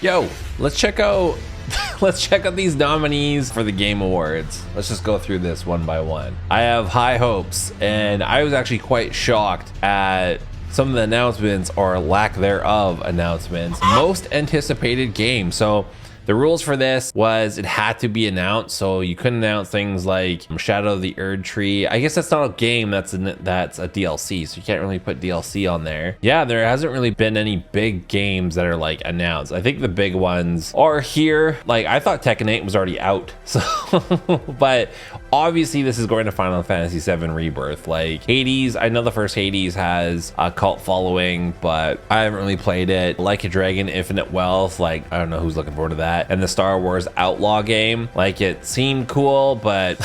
Yo, let's check out these nominees for the Game Awards. Let's just go through this one by one. I have high hopes, and I was actually quite shocked at some of the announcements or lack thereof announcements. Most anticipated game. So the rules for this was it had to be announced, so you couldn't announce things like Shadow of the Erd Tree. I guess that's not a game, that's a DLC, so you can't really put DLC on there. Yeah, there hasn't really been any big games that are like announced. I think the big ones are here. Like, I thought Tekken 8 was already out, so but obviously this is going to Final Fantasy VII Rebirth. Like Hades, I know the first Hades has a cult following, but I haven't really played it. Like a Dragon Infinite Wealth, like I don't know who's looking forward to that. And the Star Wars Outlaw game, like it seemed cool, but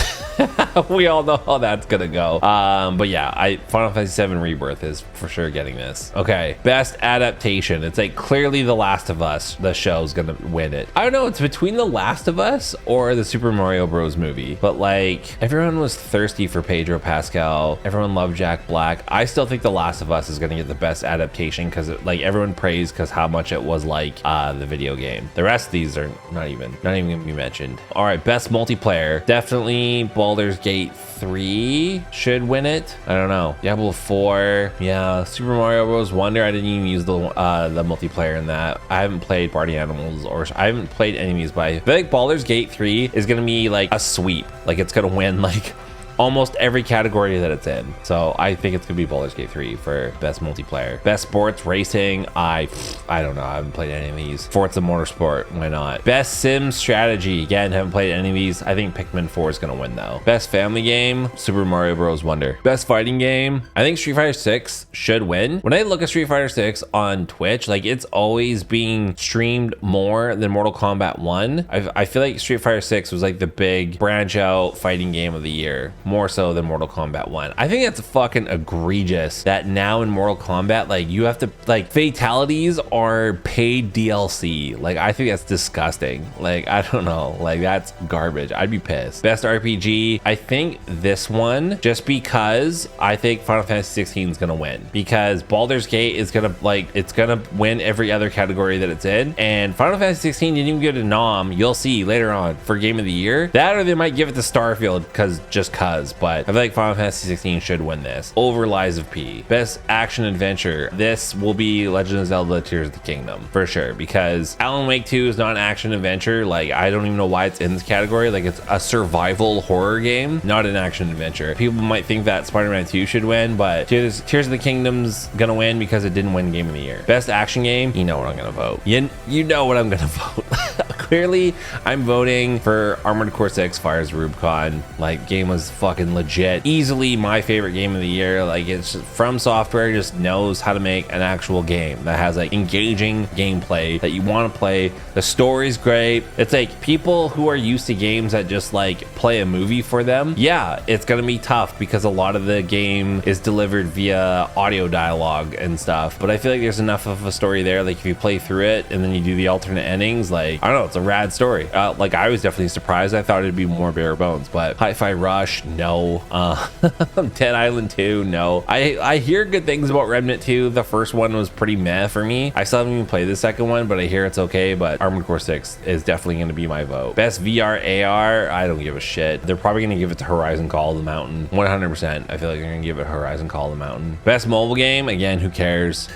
we all know how that's gonna go. But yeah, Final Fantasy VII Rebirth is for sure getting this. Okay, best adaptation. It's like clearly The Last of Us, the show's gonna win it. I don't know, it's between The Last of Us or the Super Mario Bros. Movie, but like everyone was thirsty for Pedro Pascal. Everyone loved Jack Black. I still think The Last of Us is gonna get the best adaptation because like everyone praised because how much it was like the video game. The rest of these are not even gonna be mentioned. All right, best multiplayer. Definitely Baldur's Gate 3 should win it. I don't know. Diablo 4. Yeah, Super Mario Bros. Wonder. I didn't even use the multiplayer in that. I haven't played Party Animals or I haven't played any of these, but I feel like Baldur's Gate 3 is gonna be like a sweep. Like it's gonna win like almost every category that it's in. So I think it's gonna be Baldur's Gate 3 for best multiplayer. Best sports racing. I don't know. I haven't played any of these. Forza Motorsport. Why not? Best sim strategy. Again, haven't played any of these. I think Pikmin 4 is gonna win though. Best family game. Super Mario Bros. Wonder. Best fighting game. I think Street Fighter 6 should win. When I look at Street Fighter 6 on Twitch, like it's always being streamed more than Mortal Kombat 1. I feel like Street Fighter 6 was like the big branch out fighting game of the year, more so than Mortal Kombat 1. I think that's fucking egregious that now in Mortal Kombat, like you have to, like fatalities are paid DLC. Like I think that's disgusting. Like I don't know, like that's garbage. I'd be pissed. Best RPG. I think this one, just because I think Final Fantasy 16 is gonna win, because Baldur's Gate is gonna it's gonna win every other category that it's in, and Final Fantasy 16 didn't even get a nom. You'll see later on for Game of the Year. That, or they might give it to Starfield cause, but I feel like Final Fantasy 16 should win this over Lies of P. Best action adventure. This will be Legend of Zelda Tears of the Kingdom for sure, because Alan Wake 2 is not an action adventure. Like I don't even know why it's in this category. Like it's a survival horror game, not an action adventure. People might think that Spider-Man 2 should win, but Tears of the Kingdom's gonna win because it didn't win Game of the Year. Best action game. You know what I'm gonna vote. You know what I'm gonna vote. Clearly, I'm voting for Armored Core 6 Fires Rubicon. Like, game was fucking legit. Easily my favorite game of the year. Like, it's just, From Software just knows how to make an actual game that has like engaging gameplay that you want to play. The story's great. It's like people who are used to games that just like play a movie for them. Yeah, it's gonna be tough because a lot of the game is delivered via audio dialogue and stuff. But I feel like there's enough of a story there. Like if you play through it and then you do the alternate endings, like I don't know, it's a rad story. Like I was definitely surprised. I thought it'd be more bare bones, but Hi-Fi Rush, no. Dead Island 2, no. I hear good things about Remnant 2. The first one was pretty meh for me. I still haven't even played the second one, but I hear it's okay. But Armored Core 6 is definitely going to be my vote. Best VR AR, I don't give a shit. They're probably going to give it to Horizon Call of the Mountain. 100%. I feel like they're going to give it Horizon Call of the Mountain. Best mobile game, again, who cares?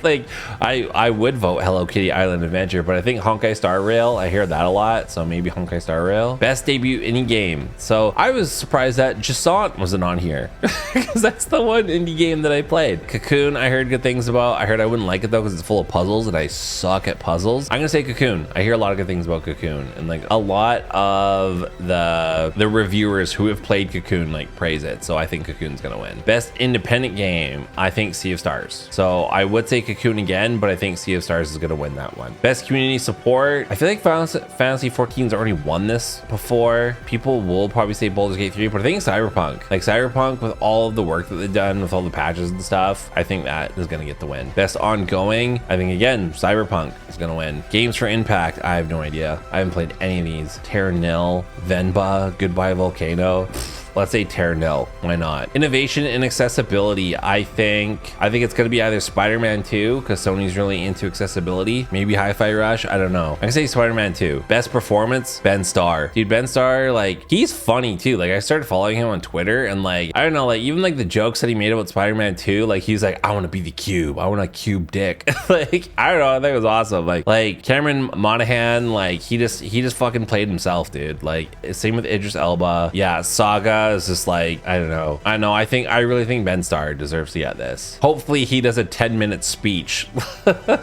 Like I would vote Hello Kitty Island Adventure, but I think Honkai Star Rail, I hear that a lot, so maybe Honkai Star Rail. Best debut indie game. So I was surprised that Jasant wasn't on here because that's the one indie game that I played. Cocoon, I heard good things about. I heard I wouldn't like it though because it's full of puzzles and I suck at puzzles. I'm gonna say Cocoon. I hear a lot of good things about Cocoon, and like a lot of the reviewers who have played Cocoon like praise it, so I think Cocoon's gonna win. Best independent game, I think Sea of Stars. So I would say Cocoon again, but I think Sea of Stars is gonna win that one. Best community support, I feel like Final Fantasy 14's already won this before. People will probably say Baldur's Gate 3, but I think Cyberpunk. Like Cyberpunk, with all of the work that they've done with all the patches and stuff, I think that is gonna get the win. Best ongoing, I think again, Cyberpunk is gonna win. Games for Impact, I have no idea. I haven't played any of these. Terra Nil, Venba, Goodbye Volcano. let's say tear nil. Why not? Innovation and accessibility. I think it's gonna be either Spider-Man 2 because Sony's really into accessibility. Maybe Hi-Fi Rush. I don't know. I can say Spider-Man 2. Best performance, Ben Starr. Dude, Ben Starr, like, he's funny too. Like, I started following him on Twitter, and like, I don't know, like, even like the jokes that he made about Spider-Man 2, like, he's like, I want to be the cube. I want a cube dick. Like, I don't know. I think it was awesome. Like Cameron Monaghan, like, he just fucking played himself, dude. Like, same with Idris Elba. Yeah, Saga is just like, I don't know. I really think Ben Starr deserves to get this. Hopefully he does a 10-minute speech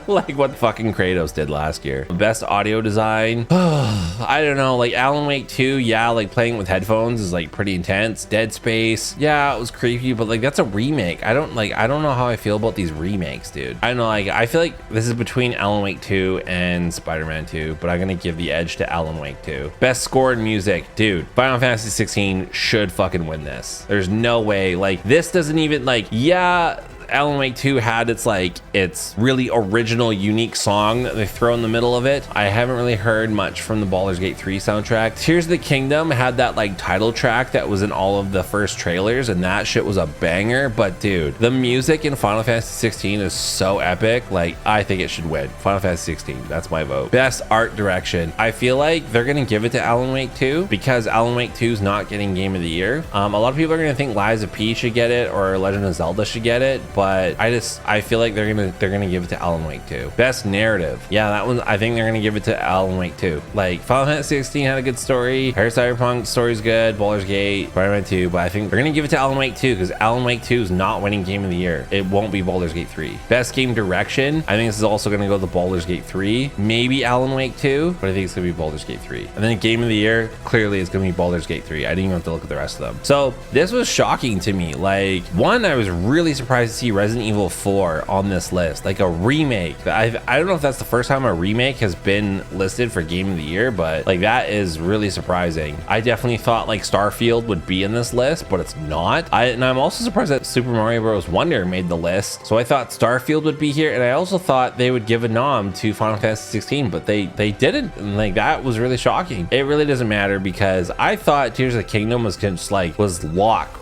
like what fucking Kratos did last year. Best audio design. I don't know, like Alan Wake 2, yeah, like playing with headphones is like pretty intense. Dead Space, yeah, it was creepy, but like that's a remake. I don't know how I feel about these remakes, dude. I don't know, like I feel like this is between Alan Wake 2 and Spider-Man 2, but I'm gonna give the edge to Alan Wake 2. Best score and music, dude. Final Fantasy 16 should fucking win this. There's no way. Like, this doesn't even, like, yeah, Alan Wake 2 had its really original, unique song that they throw in the middle of it. I haven't really heard much from the Baldur's Gate 3 soundtrack. Tears of the Kingdom had that like title track that was in all of the first trailers, and that shit was a banger. But dude, the music in Final Fantasy 16 is so epic. Like, I think it should win. Final Fantasy 16, that's my vote. Best art direction. I feel like they're gonna give it to Alan Wake 2 because Alan Wake 2 is not getting Game of the Year. A lot of people are gonna think Lies of P should get it or Legend of Zelda should get it, but I feel like they're gonna give it to Alan Wake 2. Best narrative, yeah, that one I think they're gonna give it to Alan Wake 2. Like, Final Fantasy 16 had a good story, Harry Cyberpunk story's good, Baldur's Gate, Spider-Man 2, but I think they're gonna give it to Alan Wake 2 because Alan Wake 2 is not winning Game of the Year. It won't be Baldur's Gate 3. Best game direction, I think this is also gonna go to Baldur's Gate 3, maybe Alan Wake 2, but I think it's gonna be Baldur's Gate 3. And then Game of the Year, clearly it's gonna be Baldur's Gate 3. I didn't even have to look at the rest of them. So this was shocking to me. Like, one, I was really surprised to see Resident Evil 4 on this list, like a remake. I don't know if that's the first time a remake has been listed for Game of the Year, but like that is really surprising. I definitely thought like Starfield would be in this list, but it's not. And I'm also surprised that Super Mario Bros. Wonder made the list. So I thought Starfield would be here, and I also thought they would give a nom to Final Fantasy 16, but they didn't. And like that was really shocking. It really doesn't matter because I thought Tears of the Kingdom was just like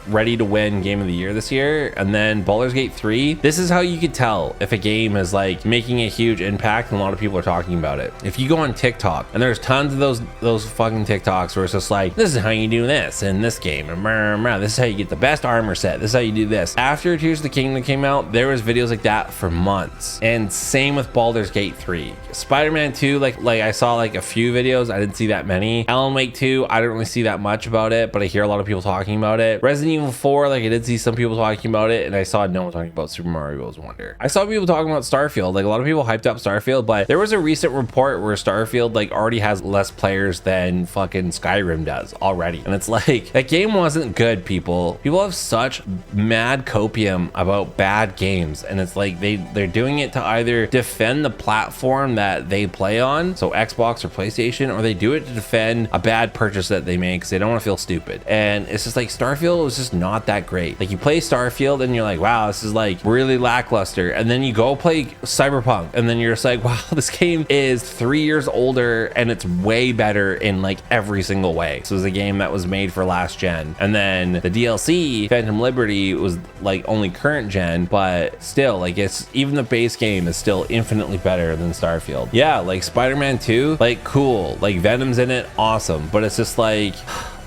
ready to win Game of the Year this year, and then Baldur's Gate 3. This is how you could tell if a game is like making a huge impact and a lot of people are talking about it. If you go on TikTok, and there's tons of those fucking TikToks where it's just like, this is how you do this in this game, and this is how you get the best armor set, this is how you do this. After Tears of the Kingdom came out, there was videos like that for months, and same with Baldur's Gate 3. Spider-Man 2, like I saw like a few videos, I didn't see that many. Alan Wake 2, I didn't really see that much about it, but I hear a lot of people talking about it. Resident Evil 4, like I did see some people talking about it, and I saw no one talking about Super Mario Bros. Wonder. I saw people talking about Starfield, like a lot of people hyped up Starfield, but there was a recent report where Starfield like already has less players than fucking Skyrim does already, and it's like, that game wasn't good. People have such mad copium about bad games, and it's like they're doing it to either defend the platform that they play on, so Xbox or PlayStation, or they do it to defend a bad purchase that they make because they don't want to feel stupid. And it's just like Starfield was just not that great. Like, you play Starfield and you're like, wow, this is like really lackluster, and then you go play Cyberpunk and then you're just like, wow, this game is 3 years older and it's way better in like every single way. So it was a game that was made for last gen, and then the DLC Phantom Liberty was like only current gen, but still, like, it's even the base game is still infinitely better than Starfield. Yeah, like Spider-Man 2, like cool, like Venom's in it, awesome, but it's just like,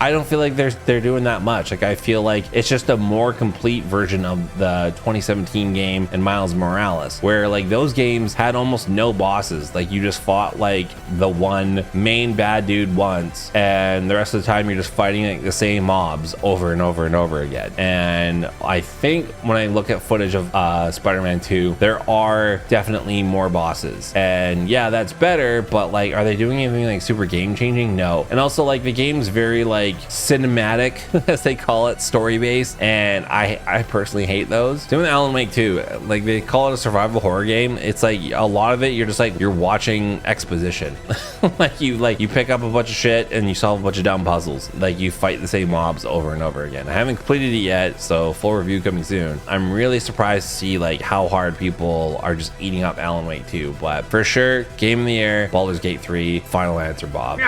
I don't feel like they're doing that much. Like, I feel like it's just a more complete version of the 2017 game and Miles Morales, where like those games had almost no bosses. Like, you just fought like the one main bad dude once, and the rest of the time you're just fighting like the same mobs over and over and over again. And I think when I look at footage of Spider-Man 2, there are definitely more bosses, and yeah, that's better, but like, are they doing anything like super game changing? No. And also, like, the game's very like cinematic, as they call it, story based, and I personally hate those. Same with Alan Wake 2, like they call it a survival horror game. It's like a lot of it you're just like, you're watching exposition. like you pick up a bunch of shit and you solve a bunch of dumb puzzles, like you fight the same mobs over and over again. I haven't completed it yet, so full review coming soon. I'm really surprised to see like how hard people are just eating up Alan Wake 2, but for sure, Game of the Year, Baldur's Gate 3, final answer, Bob.